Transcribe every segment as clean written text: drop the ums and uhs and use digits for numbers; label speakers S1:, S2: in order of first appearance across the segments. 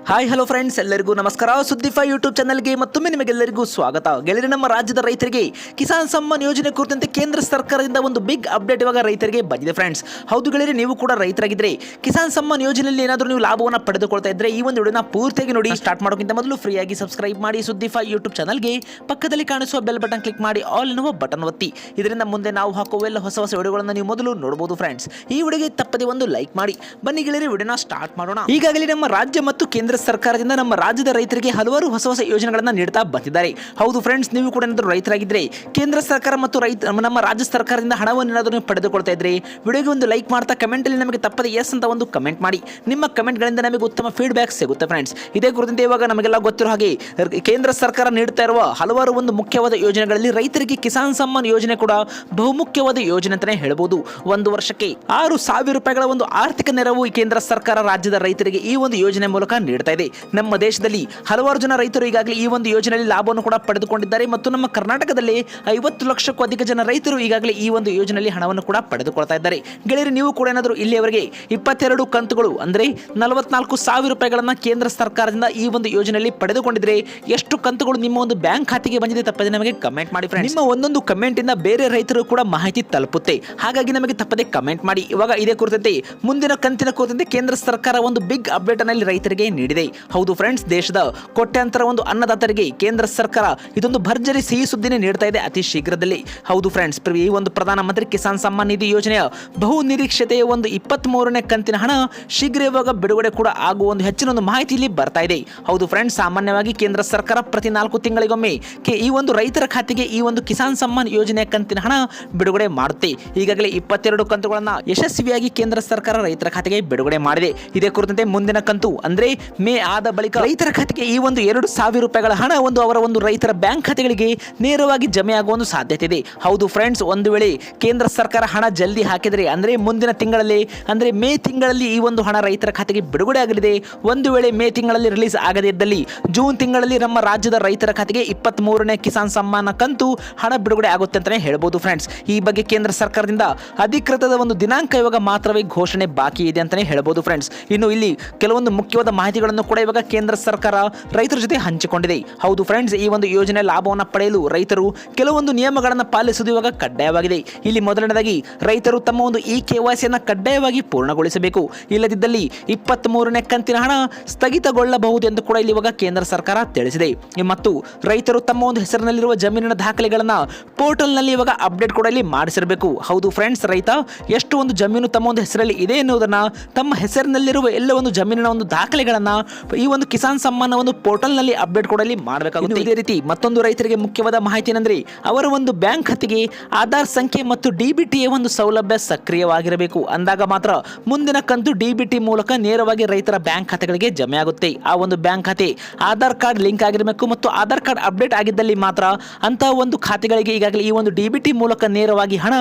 S1: Hi hello friends, ಎಲ್ಲರಿಗೂ ನಮಸ್ಕಾರ. ಸುದ್ದಿಫೈ YouTube ಚಾನಲ್ಗೆ ಮತ್ತೊಮ್ಮೆ ನಿಮಗೆಲ್ಲರಿಗೂ ಸ್ವಾಗತ. ಗೆಳೆಯರೆ, ನಮ್ಮ ರಾಜ್ಯದ ರೈತರಿಗೆ ಕಿಸಾನ್ ಸಮ್ಮಾನ್ ಯೋಜನೆ ಕುರಿತಂತೆ ಕೇಂದ್ರ ಸರ್ಕಾರದಿಂದ ಒಂದು ಬಿಗ್ ಅಪ್ಡೇಟ್ ಇವಾಗ ರೈತರಿಗೆ ಬಂದಿದೆ ಫ್ರೆಂಡ್ಸ್. ಹೌದು ಗೆಳೆಯರೆ, ನೀವು ಕೂಡ ರೈತರಾಗಿದ್ರೆ ಕಿಸಾನ್ ಸಮ್ಮಾನ್ ಯೋಜನೆಯಲ್ಲಿ ಏನಾದರೂ ನೀವು ಲಾಭವನ್ನು ಪಡೆದುಕೊಳ್ತಾ ಇದ್ರೆ ಈ ಒಂದು ವಿಡಿಯೋನ ಪೂರ್ತಿಯಾಗಿ ನೋಡಿ. ಸ್ಟಾರ್ಟ್ ಮಾಡೋಕ್ಕಿಂತ ಮೊದಲು ಫ್ರೀಯಾಗಿ ಸಬ್ಸ್ಕ್ರೈಬ್ ಮಾಡಿ ಸುದ್ದಿಫೈ ಯೂಟ್ಯೂಬ್ ಚಾನಲ್ಗೆ. ಪಕ್ಕದಲ್ಲಿ ಕಾಣಿಸುವ ಬೆಲ್ ಬಟನ್ ಕ್ಲಿಕ್ ಮಾಡಿ ಆಲ್ ಎನ್ನುವ ಬಟನ್ ಒತ್ತಿ. ಇದರಿಂದ ಮುಂದೆ ನಾವು ಹಾಕುವ ಎಲ್ಲ ಹೊಸ ಹೊಸ ವಿಡಿಯೋಗಳನ್ನು ನೀವು ಮೊದಲು ನೋಡಬಹುದು ಫ್ರೆಂಡ್ಸ್. ಈ ವಿಡಿಯೋಗೆ ತಪ್ಪದೆ ಒಂದು ಲೈಕ್ ಮಾಡಿ. ಬನ್ನಿ ಗೆಳೆಯರೆ, ವಿಡಿಯೋನ ಸ್ಟಾರ್ಟ್ ಮಾಡೋಣ. ಈಗಾಗಲೇ ನಮ್ಮ ರಾಜ್ಯ ಮತ್ತು ಕೇಂದ್ರ ಸರ್ಕಾರದಿಂದ ನಮ್ಮ ರಾಜ್ಯದ ರೈತರಿಗೆ ಹಲವಾರು ಹೊಸ ಹೊಸ ಯೋಜನೆಗಳನ್ನು ನೀಡ್ತಾ ಬಂದಿದ್ದಾರೆ. ಹೌದು ಫ್ರೆಂಡ್ಸ್, ನೀವು ಕೂಡ ಏನಾದರೂ ರೈತರಾಗಿದ್ದರೆ ಕೇಂದ್ರ ಸರ್ಕಾರ ಮತ್ತು ನಮ್ಮ ರಾಜ್ಯ ಸರ್ಕಾರದಿಂದ ಹಣವನ್ನು ಏನಾದರೂ ನೀವು ಪಡೆದುಕೊಳ್ತಾ ಇದ್ರೆ ವಿಡಿಯೋಗೆ ಒಂದು ಲೈಕ್ ಮಾಡ್ತಾ ಕಮೆಂಟಲ್ಲಿ ನಮಗೆ ತಪ್ಪದೆ ಎಸ್ ಅಂತ ಒಂದು ಕಮೆಂಟ್ ಮಾಡಿ. ನಿಮ್ಮ ಕಮೆಂಟ್ಗಳಿಂದ ನಮಗೆ ಉತ್ತಮ ಫೀಡ್ಬ್ಯಾಕ್ ಸಿಗುತ್ತೆ ಫ್ರೆಂಡ್ಸ್. ಇದೇ ಕುರಿತಂತೆ ಇವಾಗ ನಮಗೆಲ್ಲ ಗೊತ್ತಿರೋ ಹಾಗೆ ಕೇಂದ್ರ ಸರ್ಕಾರ ನೀಡ್ತಾ ಇರುವ ಹಲವಾರು ಒಂದು ಮುಖ್ಯವಾದ ಯೋಜನೆಗಳಲ್ಲಿ ರೈತರಿಗೆ ಕಿಸಾನ್ ಸಮ್ಮಾನ್ ಯೋಜನೆ ಕೂಡ ಬಹುಮುಖ್ಯವಾದ ಯೋಜನೆ ಅಂತಾನೆ ಹೇಳಬಹುದು. ಒಂದು ವರ್ಷಕ್ಕೆ 6,000 ರೂಪಾಯಿಗಳ ಒಂದು ಆರ್ಥಿಕ ನೆರವು ಕೇಂದ್ರ ಸರ್ಕಾರ ರಾಜ್ಯದ ರೈತರಿಗೆ ಈ ಒಂದು ಯೋಜನೆ ಮೂಲಕ ನೀಡ್ತಾ ಇದೆ. ನಮ್ಮ ದೇಶದಲ್ಲಿ ಹಲವಾರು ಜನ ರೈತರು ಈಗಾಗಲೇ ಈ ಒಂದು ಯೋಜನೆಯಲ್ಲಿ ಲಾಭವನ್ನು ಕೂಡ ಪಡೆದುಕೊಂಡಿದ್ದಾರೆ ಮತ್ತು ನಮ್ಮ ಕರ್ನಾಟಕದಲ್ಲಿ 50 ಲಕ್ಷಕ್ಕೂ ಅಧಿಕ ಜನ ರೈತರು ಈಗಾಗಲೇ ಈ ಒಂದು ಯೋಜನೆಯಲ್ಲಿ ಹಣವನ್ನು ಕೂಡ ಪಡೆದುಕೊಳ್ತಾ ಇದ್ದಾರೆ. ಗೆಳೆಯರು, ನೀವು ಕೂಡ ಏನಾದರೂ ಇಲ್ಲಿಯವರೆಗೆ 22 ಕಂತುಗಳು ಅಂದರೆ 44,000 ರೂಪಾಯಿಗಳನ್ನು ಕೇಂದ್ರ ಸರ್ಕಾರದಿಂದ ಈ ಒಂದು ಯೋಜನೆಯಲ್ಲಿ ಪಡೆದುಕೊಂಡಿದ್ರೆ ಎಷ್ಟು ಕಂತುಗಳು ನಿಮ್ಮ ಒಂದು ಬ್ಯಾಂಕ್ ಖಾತೆಗೆ ಬಂದಿದೆ ತಪ್ಪದೆ ನಮಗೆ ಕಮೆಂಟ್ ಮಾಡಿ ಫ್ರೆಂಡ್ಸ್. ನಿಮ್ಮ ಒಂದೊಂದು ಕಮೆಂಟ್ ಇಂದ ಬೇರೆ ರೈತರು ಕೂಡ ಮಾಹಿತಿ ತಲುಪುತ್ತೆ. ಹಾಗಾಗಿ ನಮಗೆ ತಪ್ಪದೆ ಕಮೆಂಟ್ ಮಾಡಿ. ಇವಾಗ ಇದೇ ಕುರಿತಂತೆ ಮುಂದಿನ ಕಂತಿನ ಕುರಿತಂತೆ ಕೇಂದ್ರ ಸರ್ಕಾರ ಒಂದು ಬಿಗ್ ಅಪ್ಡೇಟ್ ಅನ್ನು ರೈತರಿಗೆ ನೀಡಿದೆ. ಹೌದು ಫ್ರೆಂಡ್ಸ್, ದೇಶದ ಕೋಟ್ಯಾಂತರ ಒಂದು ಅನ್ನದಾತರಿಗೆ ಕೇಂದ್ರ ಸರ್ಕಾರ ಇದೊಂದು ಭರ್ಜರಿ ಸಿಹಿ ಸುದ್ದಿನೇ ನೀಡ್ತಾ ಇದೆ ಅತಿ ಶೀಘ್ರದಲ್ಲಿ. ಹೌದು ಫ್ರೆಂಡ್ಸ್, ಈ ಒಂದು ಪ್ರಧಾನಮಂತ್ರಿ ಕಿಸಾನ್ ಸಮ್ಮಾನ್ ನಿಧಿ ಯೋಜನೆಯ ಬಹು ನಿರೀಕ್ಷತೆಯ ಒಂದು 23ನೇ ಕಂತಿನ ಹಣ ಶೀಘ್ರ ಇವಾಗ ಬಿಡುಗಡೆ ಕೂಡ ಆಗುವ ಒಂದು ಹೆಚ್ಚಿನ ಒಂದು ಮಾಹಿತಿ ಇಲ್ಲಿ ಬರ್ತಾ ಇದೆ. ಹೌದು ಫ್ರೆಂಡ್ಸ್, ಸಾಮಾನ್ಯವಾಗಿ ಕೇಂದ್ರ ಸರ್ಕಾರ ಪ್ರತಿ 4 ತಿಂಗಳಿಗೊಮ್ಮೆ ಈ ಒಂದು ರೈತರ ಖಾತೆಗೆ ಈ ಒಂದು ಕಿಸಾನ್ ಸಮ್ಮಾನ್ ಯೋಜನೆಯ ಕಂತಿನ ಹಣ ಬಿಡುಗಡೆ ಮಾಡುತ್ತೆ. ಈಗಾಗಲೇ 22 ಕಂತುಗಳನ್ನು ಯಶಸ್ವಿಯಾಗಿ ಕೇಂದ್ರ ಸರ್ಕಾರ ರೈತರ ಖಾತೆಗೆ ಬಿಡುಗಡೆ ಮಾಡಿದೆ. ಇದೇ ಕುರಿತಂತೆ ಮುಂದಿನ ಕಂತು ಅಂದ್ರೆ ಮೇ ಆದ ಬಳಿಕ ರೈತರ ಖಾತೆಗೆ ಈ ಒಂದು 2,000 ರೂಪಾಯಿಗಳ ಹಣ ಅವರ ಒಂದು ರೈತರ ಬ್ಯಾಂಕ್ ಖಾತೆಗಳಿಗೆ ನೇರವಾಗಿ ಜಮೆ ಆಗುವ ಒಂದು ಸಾಧ್ಯತೆ ಇದೆ. ಹೌದು ಫ್ರೆಂಡ್ಸ್, ಒಂದು ವೇಳೆ ಕೇಂದ್ರ ಸರ್ಕಾರ ಹಣ ಜಲ್ದಿ ಹಾಕಿದರೆ ಅಂದ್ರೆ ಮುಂದಿನ ತಿಂಗಳಲ್ಲಿ ಅಂದ್ರೆ ಮೇ ತಿಂಗಳಲ್ಲಿ ಈ ಒಂದು ಹಣ ರೈತರ ಖಾತೆಗೆ ಬಿಡುಗಡೆ ಆಗಲಿದೆ. ಒಂದು ವೇಳೆ ಮೇ ತಿಂಗಳಲ್ಲಿ ರಿಲೀಸ್ ಆಗದೇ ಇದ್ದಲ್ಲಿ ಜೂನ್ ತಿಂಗಳಲ್ಲಿ ನಮ್ಮ ರಾಜ್ಯದ ರೈತರ ಖಾತೆಗೆ 23ನೇ ಕಿಸಾನ್ ಸಮ್ಮಾನ ಕಂತು ಹಣ ಬಿಡುಗಡೆ ಆಗುತ್ತೆ ಅಂತಾನೆ ಹೇಳ್ಬೋದು ಫ್ರೆಂಡ್ಸ್. ಈ ಬಗ್ಗೆ ಕೇಂದ್ರ ಸರ್ಕಾರದಿಂದ ಅಧಿಕೃತದ ಒಂದು ದಿನಾಂಕ ಇವಾಗ ಮಾತ್ರವೇ ಘೋಷಣೆ ಬಾಕಿ ಇದೆ ಅಂತಾನೆ ಹೇಳ್ಬೋದು ಫ್ರೆಂಡ್ಸ್. ಇನ್ನು ಇಲ್ಲಿ ಕೆಲವೊಂದು ಮುಖ್ಯವಾದ ಮಾಹಿತಿಗಳನ್ನು ಕೂಡ ಇವಾಗ ಕೇಂದ್ರ ಸರ್ಕಾರ ರೈತರ ಜೊತೆ ಹಂಚಿಕೊಂಡಿದೆ. ಹೌದು ಫ್ರೆಂಡ್ಸ್, ಈ ಒಂದು ಯೋಜನೆ ಲಾಭವನ್ನು ಪಡೆಯಲು ರೈತರು ಕೆಲವೊಂದು ನಿಯಮಗಳನ್ನು ಪಾಲಿಸುವುದು ಇವಾಗ ಕಡ್ಡಾಯವಾಗಿದೆ. ಇಲ್ಲಿ ಮೊದಲನೇದಾಗಿ ರೈತರು ತಮ್ಮ ಒಂದು KYC ಅನ್ನು ಕಡ್ಡಾಯವಾಗಿ ಪೂರ್ಣಗೊಳಿಸಬೇಕು. ಇಲ್ಲದಿದ್ದಲ್ಲಿ 23ನೇ ಕಂತಿನ ಹಣ ಸ್ಥಗಿತಗೊಳ್ಳಬಹುದು ಎಂದು ಕೂಡ ಇಲ್ಲಿ ಇವಾಗ ಕೇಂದ್ರ ಸರ್ಕಾರ ತಿಳಿಸಿದೆ. ಮತ್ತು ರೈತರು ತಮ್ಮ ಒಂದು ಹೆಸರಿನಲ್ಲಿರುವ ಜಮೀನಿನ ದಾಖಲೆಗಳನ್ನು ಪೋರ್ಟಲ್ನಲ್ಲಿ ಇವಾಗ ಅಪ್ಡೇಟ್ ಕೂಡ ಇಲ್ಲಿ ಮಾಡಿಸಿರಬೇಕು. ಹೌದು ಫ್ರೆಂಡ್ಸ್, ರೈತ ಎಷ್ಟು ಒಂದು ಜಮೀನು ತಮ್ಮ ಒಂದು ಹೆಸರಲ್ಲಿ ಇದೆ ಎನ್ನುವುದನ್ನು ತಮ್ಮ ಹೆಸರಿನಲ್ಲಿರುವ ಎಲ್ಲ ಒಂದು ಜಮೀನಿನ ಒಂದು ದಾಖಲೆಗಳನ್ನು ಈ ಒಂದು ಕಿಸಾನ್ ಸಮ್ಮಾನ ಒಂದು ಪೋರ್ಟಲ್ ನಲ್ಲಿ ಅಪ್ಡೇಟ್ ಕೂಡ ಇಲ್ಲಿ ಮಾಡಬೇಕಾಗುತ್ತೆ. ಇದೇ ರೀತಿ ಮತ್ತೊಂದು ರೈತರಿಗೆ ಮುಖ್ಯವಾದ ಮಾಹಿತಿ ಏನಂದ್ರೆ ಅವರ ಒಂದು ಬ್ಯಾಂಕ್ ಖಾತೆಗೆ ಆಧಾರ್ ಸಂಖ್ಯೆ ಮತ್ತು DBT ಒಂದು ಸೌಲಭ್ಯ ಸಕ್ರಿಯವಾಗಿರಬೇಕು. ಅಂದಾಗ ಮಾತ್ರ ಮುಂದಿನ ಕಂತು DBT ಮೂಲಕ ನೇರವಾಗಿ ರೈತರ ಬ್ಯಾಂಕ್ ಖಾತೆಗಳಿಗೆ ಜಮೆ ಆಗುತ್ತೆ. ಆ ಒಂದು ಬ್ಯಾಂಕ್ ಖಾತೆ ಆಧಾರ್ ಕಾರ್ಡ್ ಲಿಂಕ್ ಆಗಿರಬೇಕು ಮತ್ತು ಆಧಾರ್ ಕಾರ್ಡ್ ಅಪ್ಡೇಟ್ ಆಗಿದ್ದಲ್ಲಿ ಮಾತ್ರ ಅಂತಹ ಒಂದು ಖಾತೆಗಳಿಗೆ ಈಗಾಗಲೇ ಈ ಒಂದು DBT ಮೂಲಕ ನೇರವಾಗಿ ಹಣ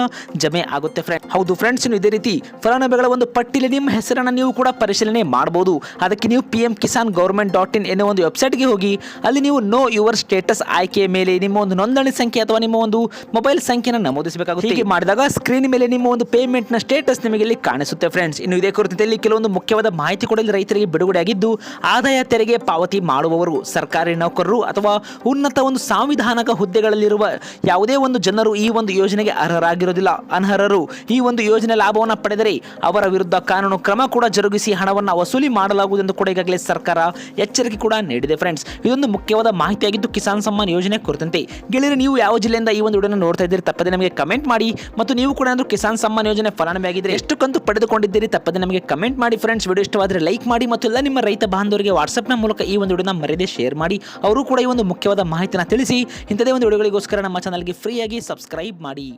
S1: ಜಮೆ ಆಗುತ್ತೆ ಫ್ರೆಂಡ್. ಹೌದು ಫ್ರೆಂಡ್ಸ್, ಇದೇ ರೀತಿ ಫಲಾನುಭವಿಗಳ ಒಂದು ಪಟ್ಟಿಯಲ್ಲಿ ನಿಮ್ಮ ಹೆಸರನ್ನು ನೀವು ಕೂಡ ಪರಿಶೀಲನೆ ಮಾಡಬಹುದು. ಅದಕ್ಕೆ ನೀವು pmkisan.government.in ಎನ್ನುವ ಒಂದು ವೆಬ್ಸೈಟ್ಗೆ ಹೋಗಿ ಅಲ್ಲಿ ನೀವು ನೋ ಯುವರ್ ಸ್ಟೇಟಸ್ ಆಯ್ಕೆಯ ಮೇಲೆ ನಿಮ್ಮ ಒಂದು ನೋಂದಣಿ ಸಂಖ್ಯೆ ಅಥವಾ ನಿಮ್ಮ ಒಂದು ಮೊಬೈಲ್ ಸಂಖ್ಯೆಯನ್ನು ನಮೂದಿಸಬೇಕಾಗುತ್ತೆ. ಹೀಗೆ ಮಾಡಿದಾಗ ಸ್ಕ್ರೀನ್ ಮೇಲೆ ನಿಮ್ಮ ಒಂದು ಪೇಮೆಂಟ್ ನ ಸ್ಟೇಟಸ್ ನಿಮಗೆ ಇಲ್ಲಿ ಕಾಣಿಸುತ್ತೆ ಫ್ರೆಂಡ್ಸ್. ಇನ್ನು ಇದೇ ಕುರಿತಂತೆ ಕೆಲವೊಂದು ಮುಖ್ಯವಾದ ಮಾಹಿತಿ ಕೂಡ ರೈತರಿಗೆ ಬಿಡುಗಡೆ ಆಗಿದ್ದು, ಆದಾಯ ತೆರಿಗೆ ಪಾವತಿ ಮಾಡುವವರು, ಸರ್ಕಾರಿ ನೌಕರರು ಅಥವಾ ಉನ್ನತ ಒಂದು ಸಾಂವಿಧಾನಿಕ ಹುದ್ದೆಗಳಲ್ಲಿರುವ ಯಾವುದೇ ಒಂದು ಜನರು ಈ ಒಂದು ಯೋಜನೆಗೆ ಅರ್ಹರಾಗಿರೋದಿಲ್ಲ. ಅನರ್ಹರು ಈ ಒಂದು ಯೋಜನೆ ಲಾಭವನ್ನು ಪಡೆದರೆ ಅವರ ವಿರುದ್ಧ ಕಾನೂನು ಕ್ರಮ ಕೂಡ ಜರುಗಿಸಿ ಹಣವನ್ನು ವಸೂಲಿ ಮಾಡಲಾಗುವುದು ಎಂದು ಕೂಡ ಈಗಾಗಲೇ ಸರ್ಕಾರ ಎಚ್ಚರಿಕೆ ಕೂಡ ನೀಡಿದೆ ಫ್ರೆಂಡ್ಸ್. ಇದೊಂದು ಮುಖ್ಯವಾದ ಮಾಹಿತಿಯಾಗಿದ್ದು ಕಿಸಾನ್ ಸಮ್ಮಾನ್ ಯೋಜನೆ ಕುರಿತಂತೆ. ಗೆಳೆಯರೆ, ನೀವು ಯಾವ ಜಿಲ್ಲೆಯಿಂದ ಈ ಒಂದು ವಿಡಿಯೋನ ನೋಡ್ತಾ ಇದ್ದೀರಿ ತಪ್ಪದೆ ನಮಗೆ ಕಮೆಂಟ್ ಮಾಡಿ. ಮತ್ತು ನೀವು ಕೂಡ ಏನಾದರೂ ಕಿಸಾನ್ ಸಮ್ಮಾನ್ ಯೋಜನೆ ಫಲಾನುಭವಿ ಆಗಿದ್ರೆ ಎಷ್ಟು ಕಂತು ಪಡೆದುಕೊಂಡಿದ್ದೀರಿ ತಪ್ಪದೆ ನಮಗೆ ಕಮೆಂಟ್ ಮಾಡಿ ಫ್ರೆಂಡ್ಸ್. ವಿಡಿಯೋ ಇಷ್ಟವಾದರೆ ಲೈಕ್ ಮಾಡಿ ಮತ್ತು ಎಲ್ಲ ನಿಮ್ಮ ರೈತ ಬಾಂಧವರಿಗೆ ವಾಟ್ಸ್ಆಪ್ನ ಮೂಲಕ ಈ ಒಂದು ವಿಡಿಯೋನ ಮರೆಯದೆ ಶೇರ್ ಮಾಡಿ. ಅವರು ಕೂಡ ಈ ಒಂದು ಮುಖ್ಯವಾದ ಮಾಹಿತಿನ ತಿಳಿಸಿ. ಇಂಥದೇ ಒಂದು ವಿಡಿಯೋಗಳಿಗೋಸ್ಕರ ನಮ್ಮ ಚಾನಲ್ಗೆ ಫ್ರೀಯಾಗಿ ಸಬ್ಸ್ಕ್ರೈಬ್ ಮಾಡಿ.